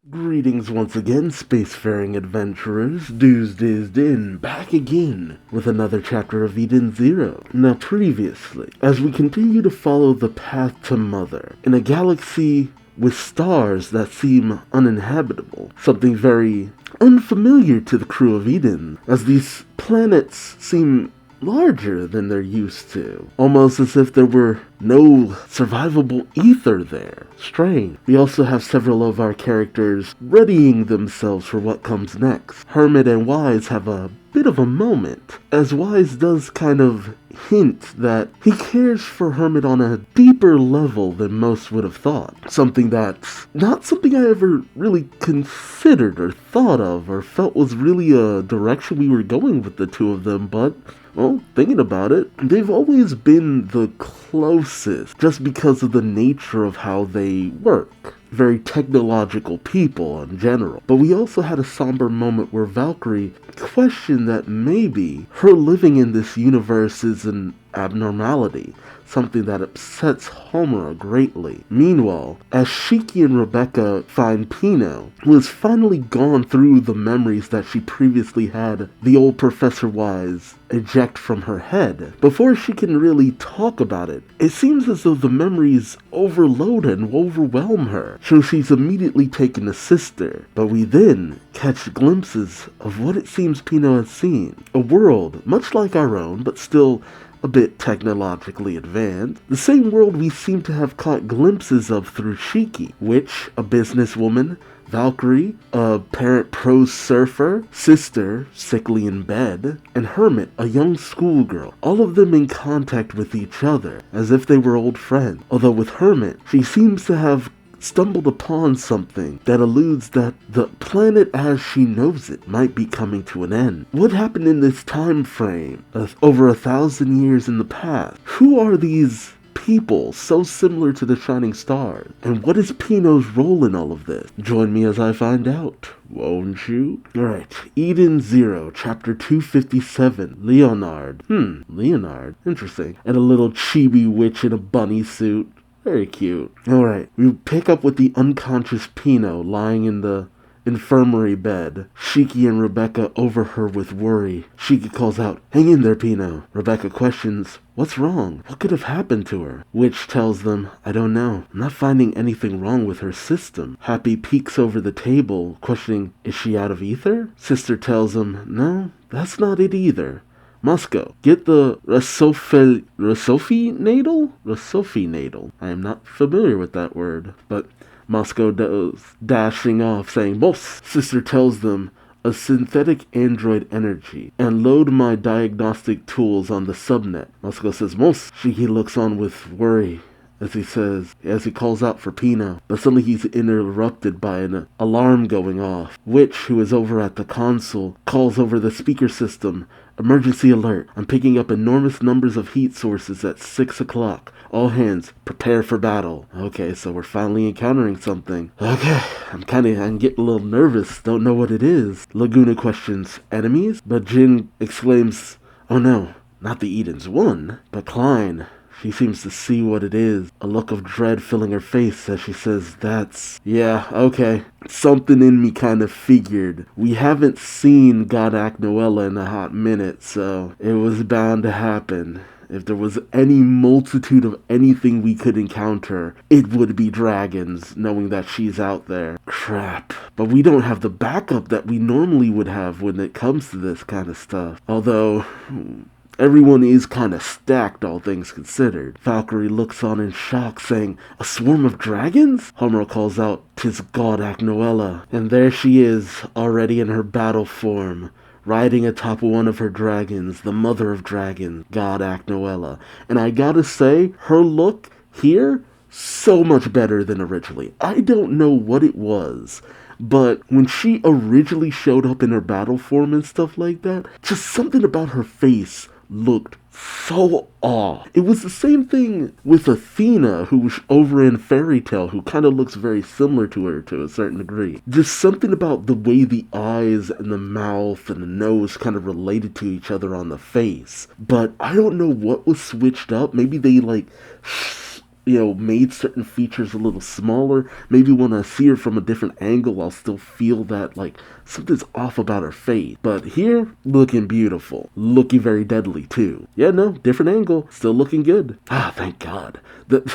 Greetings once again, spacefaring adventurers. Duuz-Diz-Din back again with another chapter of Eden Zero. Now previously, as we continue to follow the path to Mother, in a galaxy with stars that seem uninhabitable, something very unfamiliar to the crew of Eden, as these planets seem larger than they're used to. Almost as if there were no survivable ether there. Strange. We also have several of our characters readying themselves for what comes next. Hermit and Wise have a bit of a moment, as Wise does kind of hint that he cares for Hermit on a deeper level than most would have thought. Something that's not something I ever really considered or thought of or felt was really a direction we were going with the two of them, but well, thinking about it, they've always been the closest just because of the nature of how they work. Very technological people in general. But we also had a somber moment where Valkyrie questioned that maybe her living in this universe is an abnormality, something that upsets Homura greatly. Meanwhile, as Shiki and Rebecca find Pino, who has finally gone through the memories that she previously had the old Professor Wise eject from her head, before she can really talk about it, it seems as though the memories overload and overwhelm her, so she's immediately taken to Sister. But we then catch glimpses of what it seems Pino has seen. A world much like our own, but still a bit technologically advanced. The same world we seem to have caught glimpses of through Shiki, which, a businesswoman, Valkyrie, a parent prose surfer, Sister, sickly in bed, and Hermit, a young schoolgirl, all of them in contact with each other, as if they were old friends. Although with Hermit, she seems to have stumbled upon something that alludes that the planet as she knows it might be coming to an end. What happened in this time frame of over 1,000 years in the past? Who are these people so similar to the shining stars? And what is Pino's role in all of this? Join me as I find out, won't you? Alright, Eden Zero, chapter 257, Leonard. Leonard, interesting. And a little chibi witch in a bunny suit. Very cute. Alright, we pick up with the unconscious Pino lying in the infirmary bed. Shiki and Rebecca over her with worry. Shiki calls out, "Hang in there, Pino." Rebecca questions, "What's wrong? What could have happened to her?" Witch tells them, "I don't know. I'm not finding anything wrong with her system." Happy peeks over the table, questioning, "Is she out of ether?" Sister tells him, "No, that's not it either. Moscow, get the Rosophi-natal? I am not familiar with that word, but Moscow does, dashing off, saying, "Boss." Sister tells them, "A synthetic android energy, and load my diagnostic tools on the subnet." Moscow says, "Mos." Shiki looks on with worry as he calls out for Pino, but suddenly he's interrupted by an alarm going off. Witch, who is over at the console, calls over the speaker system, "Emergency alert. I'm picking up enormous numbers of heat sources at 6 o'clock. All hands, prepare for battle." Okay, so we're finally encountering something. Okay, I'm getting a little nervous. Don't know what it is. Laguna questions, "Enemies?" But Jin exclaims, "Oh no, not the Eden's one, but Klein." She seems to see what it is, a look of dread filling her face as she says, yeah, okay. Something in me kind of figured. We haven't seen God Noella in a hot minute, so it was bound to happen. If there was any multitude of anything we could encounter, it would be dragons, knowing that she's out there. Crap. But we don't have the backup that we normally would have when it comes to this kind of stuff. Although everyone is kind of stacked, all things considered. Valkyrie looks on in shock, saying, "A swarm of dragons?" Homura calls out, "'Tis God Noella." And there she is, already in her battle form, riding atop one of her dragons, the mother of dragons, God Noella. And I gotta say, her look here, so much better than originally. I don't know what it was, but when she originally showed up in her battle form and stuff like that, just something about her face looked so off. It was the same thing with Athena, who's over in Fairy Tale, who kind of looks very similar to her to a certain degree. Just something about the way the eyes and the mouth and the nose kind of related to each other on the face. But I don't know what was switched up. Maybe they made certain features a little smaller. Maybe when I see her from a different angle, I'll still feel that, like, something's off about her face. But here, looking beautiful. Looking very deadly, too. Yeah, no, different angle. Still looking good. Ah, thank God.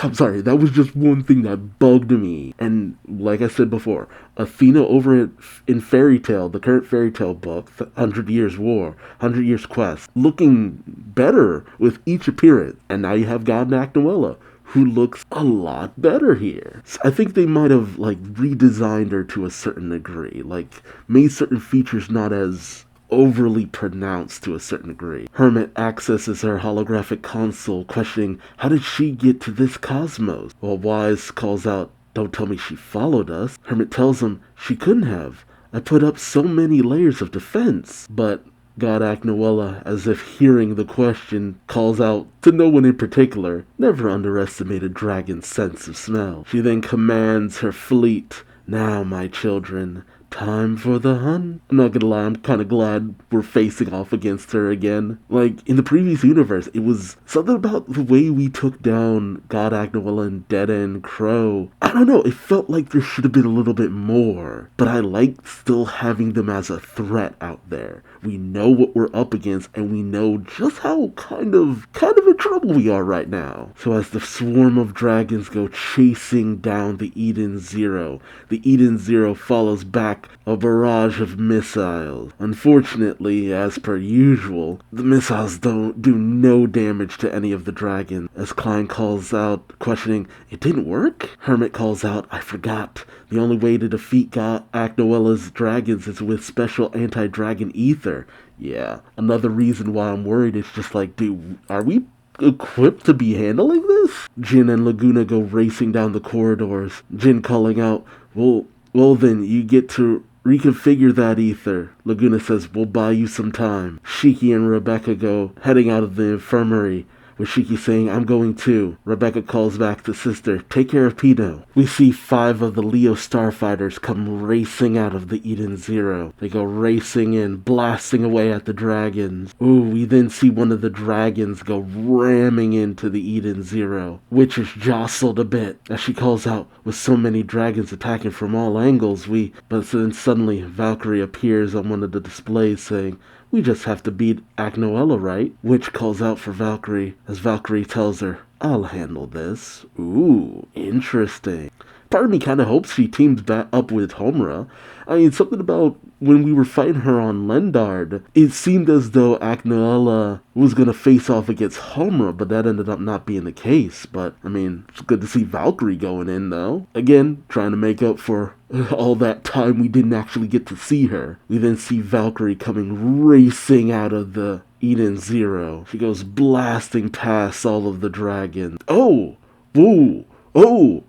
I'm sorry, that was just one thing that bugged me. And like I said before, Athena over in Fairy Tail, the current Fairy Tail book, 100 Years War, 100 Years Quest, looking better with each appearance. And now you have God Noella, who looks a lot better here. So I think they might have, like, redesigned her to a certain degree, like, made certain features not as overly pronounced to a certain degree. Hermit accesses her holographic console, questioning, how did she get to this cosmos? While Wise calls out, don't tell me she followed us. Hermit tells him, she couldn't have. I put up so many layers of defense. But God Noella, as if hearing the question, calls out to no one in particular, never underestimate a dragon's sense of smell. She then commands her fleet, now, my children, time for the hunt. I'm not gonna lie, I'm kinda glad we're facing off against her again. Like, in the previous universe, it was something about the way we took down God Noella and Dead End Crow. I don't know, it felt like there should have been a little bit more. But I liked still having them as a threat out there. We know what we're up against, and we know just how kind of in trouble we are right now. So as the swarm of dragons go chasing down the Eden Zero, the Eden Zero follows back a barrage of missiles. Unfortunately, as per usual, the missiles don't do no damage to any of the dragons. As Klein calls out, questioning, it didn't work? Hermit calls out, I forgot. The only way to defeat Noella's dragons is with special anti-dragon ether. Yeah, another reason why I'm worried is just like, dude, are we equipped to be handling this? Jin and Laguna go racing down the corridors. Jin calling out, well then, you get to reconfigure that ether. Laguna says, we'll buy you some time. Shiki and Rebecca go heading out of the infirmary, with Shiki saying, I'm going too. Rebecca calls back to sister, take care of Pino. We see 5 of the Leo starfighters come racing out of the Eden Zero. They go racing in, blasting away at the dragons. Ooh, we then see one of the dragons go ramming into the Eden Zero. Witch is jostled a bit as she calls out, with so many dragons attacking from all angles, But then suddenly Valkyrie appears on one of the displays saying, we just have to beat Noella, right? Witch calls out for Valkyrie, as Valkyrie tells her, I'll handle this. Ooh, interesting. Part of me kind of hopes she teams back up with Homura. I mean, something about when we were fighting her on Leonard, it seemed as though Noella was going to face off against Homura, but that ended up not being the case. But, I mean, it's good to see Valkyrie going in, though. Again, trying to make up for all that time we didn't actually get to see her. We then see Valkyrie coming racing out of the Eden Zero. She goes blasting past all of the dragons. Oh! Whoa! Oh!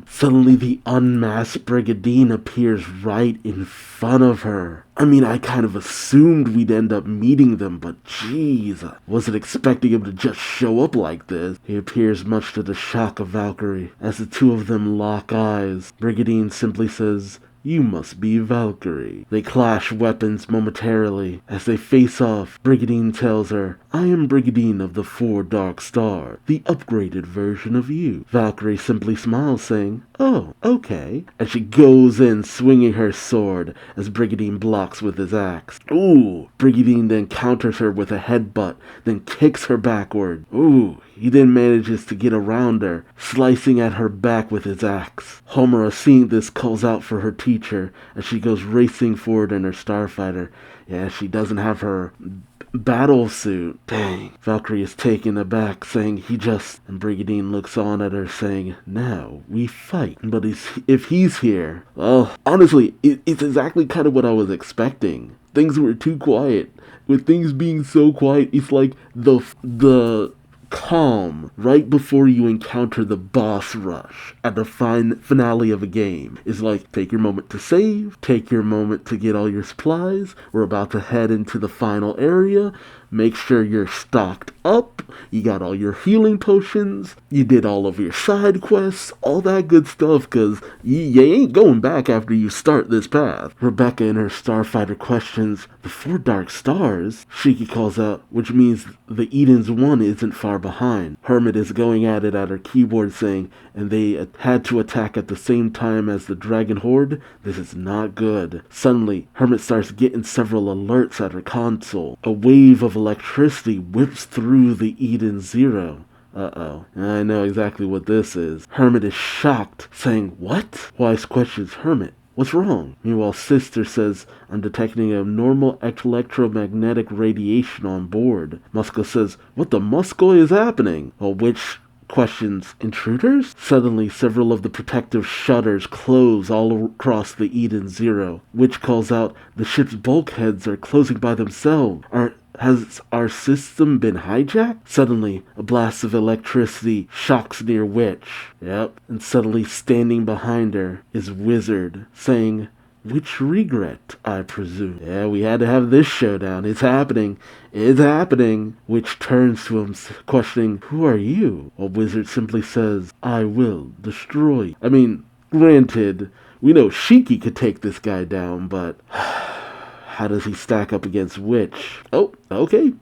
Suddenly the unmasked Brigadine appears right in front of her. I mean, I kind of assumed we'd end up meeting them, but jeez, I wasn't expecting him to just show up like this. He appears much to the shock of Valkyrie. As the two of them lock eyes, Brigadine simply says, you must be Valkyrie. They clash weapons momentarily. As they face off, Brigadine tells her, I am Brigadine of the 4 Dark Stars, the upgraded version of you. Valkyrie simply smiles, saying, oh, okay. And she goes in, swinging her sword, as Brigadine blocks with his axe. Ooh! Brigadine then counters her with a headbutt, then kicks her backward. Ooh! He then manages to get around her, slicing at her back with his axe. Homura, seeing this, calls out for her teacher as she goes racing forward in her starfighter. Yeah, she doesn't have her battle suit. Dang. Valkyrie is taken aback, saying And Brigadine looks on at her, saying, now we fight. But if he's here, well, honestly, it's exactly kind of what I was expecting. Things were too quiet. With things being so quiet, it's like the calm right before you encounter the boss rush at the finale of a game is like, take your moment to save, take your moment to get all your supplies, we're about to head into the final area, make sure you're stocked up, you got all your healing potions, you did all of your side quests, all that good stuff, because you ain't going back after you start this path. Rebecca in her Starfighter questions the 4 dark stars, Shiki calls out, which means the Eden's one isn't far behind. Hermit is going at it at her keyboard saying, and they had to attack at the same time as the Dragon Horde? This is not good. Suddenly, Hermit starts getting several alerts at her console. A wave of electricity whips through the Eden Zero. Uh-oh. I know exactly what this is. Hermit is shocked, saying, "What?" Weiss questions Hermit. What's wrong? Meanwhile, Sister says, I'm detecting abnormal electromagnetic radiation on board. Musco says, what the Musco is happening? Witch questions, intruders? Suddenly, several of the protective shutters close all across the Eden Zero. Witch calls out, the ship's bulkheads are closing by themselves. Has our system been hijacked? Suddenly, a blast of electricity shocks near Witch. Yep. And suddenly standing behind her is Wizard, saying, which regret, I presume. Yeah, we had to have this showdown. It's happening. It's happening. Witch turns to him, questioning, who are you? While Wizard simply says, I will destroy. I mean, granted, we know Shiki could take this guy down, but how does he stack up against Witch? Oh, okay.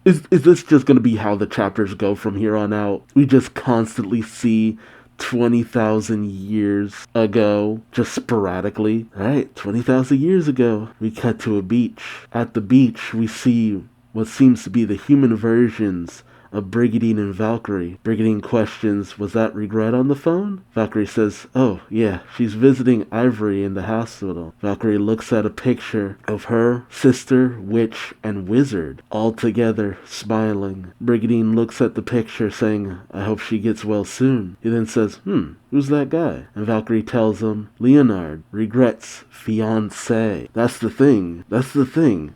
Is this just going to be how the chapters go from here on out? We just constantly see 20,000 years ago, just sporadically. Alright, 20,000 years ago, we cut to a beach. At the beach, we see what seems to be the human versions of Brigidine and Valkyrie. Brigidine questions, was that Regret on the phone? Valkyrie says, oh, yeah, she's visiting Ivory in the hospital. Valkyrie looks at a picture of her, Sister, Witch, and Wizard, all together, smiling. Brigidine looks at the picture, saying, I hope she gets well soon. He then says, who's that guy? And Valkyrie tells him, Leonard, Regret's fiancé. That's the thing.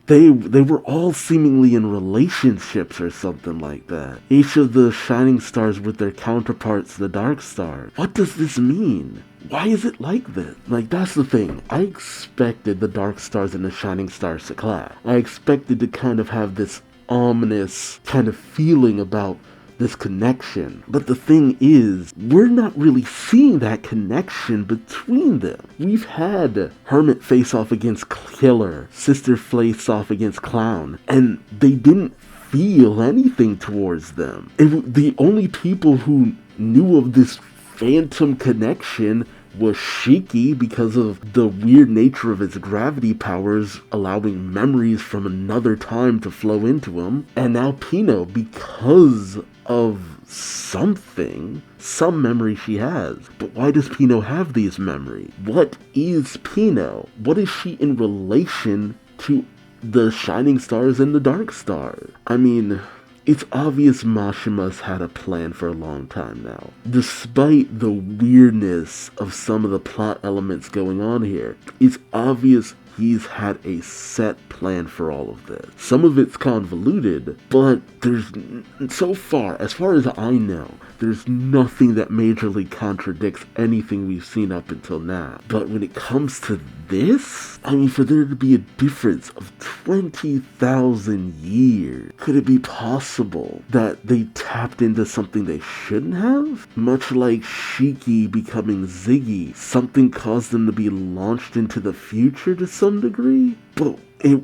They were all seemingly in relationships or something like that. Each of the shining stars with their counterparts, the dark stars. What does this mean? Why is it like this? Like, that's the thing. I expected the dark stars and the shining stars to clash. I expected to kind of have this ominous kind of feeling about this connection. But the thing is, we're not really seeing that connection between them. We've had Hermit face off against Killer, Sister face off against Clown, and they didn't feel anything towards them. The only people who knew of this phantom connection was Shiki because of the weird nature of his gravity powers allowing memories from another time to flow into him, and now Pino because of some memory she has. But why does Pino have these memories? What is Pino? What is she in relation to the shining stars and the dark stars? I mean, it's obvious Mashima's had a plan for a long time now. Despite the weirdness of some of the plot elements going on here, it's obvious he's had a set plan for all of this. Some of it's convoluted, but so far as I know, there's nothing that majorly contradicts anything we've seen up until now. But when it comes to this, I mean, for there to be a difference of 20,000 years, could it be possible that they tapped into something they shouldn't have? Much like Shiki becoming Ziggy, something caused them to be launched into the future to some degree? But it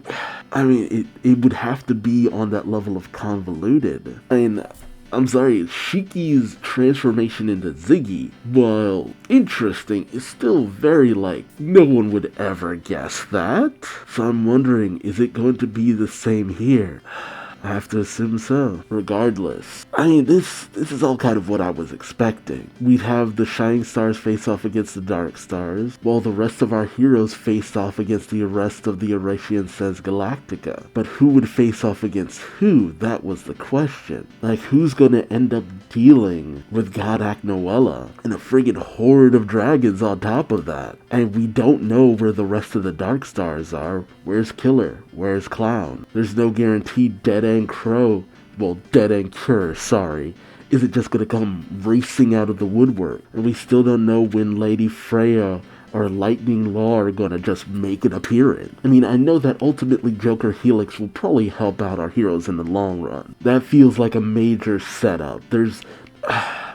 would have to be on that level of convoluted. I mean, I'm sorry, Shiki's transformation into Ziggy, while interesting, is still very no one would ever guess that. So I'm wondering, is it going to be the same here? I have to assume so. Regardless, I mean, this is all kind of what I was expecting. We'd have the shining stars face off against the dark stars, while the rest of our heroes faced off against the rest of the Eurasian Says Galactica. But who would face off against who? That was the question. Who's gonna end up dealing with God Aknoella and a friggin' horde of dragons on top of that? And we don't know where the rest of the dark stars are. Where's Killer? Where's Clown? There's no guaranteed Dead End Cure, is it just gonna come racing out of the woodwork? And we still don't know when Lady Freya or Lightning Law are gonna just make an appearance. I mean, I know that ultimately Joker Helix will probably help out our heroes in the long run. That feels like a major setup.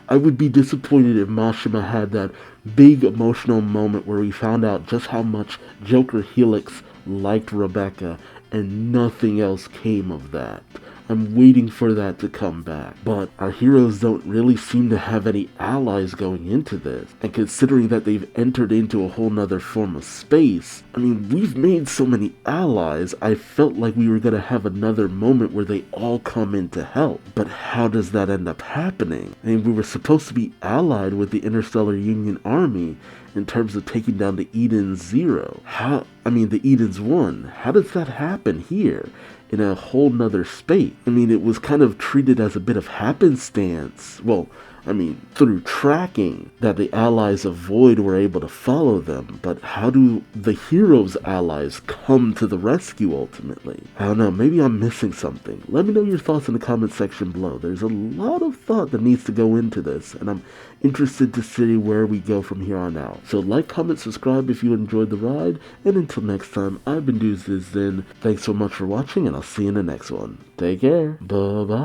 I would be disappointed if Mashima had that big emotional moment where we found out just how much Joker Helix liked Rebecca and nothing else came of that. I'm waiting for that to come back. But our heroes don't really seem to have any allies going into this. And considering that they've entered into a whole nother form of space, I mean, we've made so many allies, I felt like we were going to have another moment where they all come in to help. But how does that end up happening? I mean, we were supposed to be allied with the Interstellar Union Army in terms of taking down the Eden Zero. The Eden's One. How does that happen here? In a whole nother space. I mean, it was kind of treated as a bit of happenstance. Well, through tracking that the allies of Void were able to follow them, but how do the heroes' allies come to the rescue ultimately? I don't know, maybe I'm missing something. Let me know your thoughts in the comment section below. There's a lot of thought that needs to go into this, and I'm interested to see where we go from here on out. So like, comment, subscribe if you enjoyed the ride, and until next time, I've been Duuz-Diz-Din. Thanks so much for watching, and I'll see you in the next one. Take care. Bye-bye.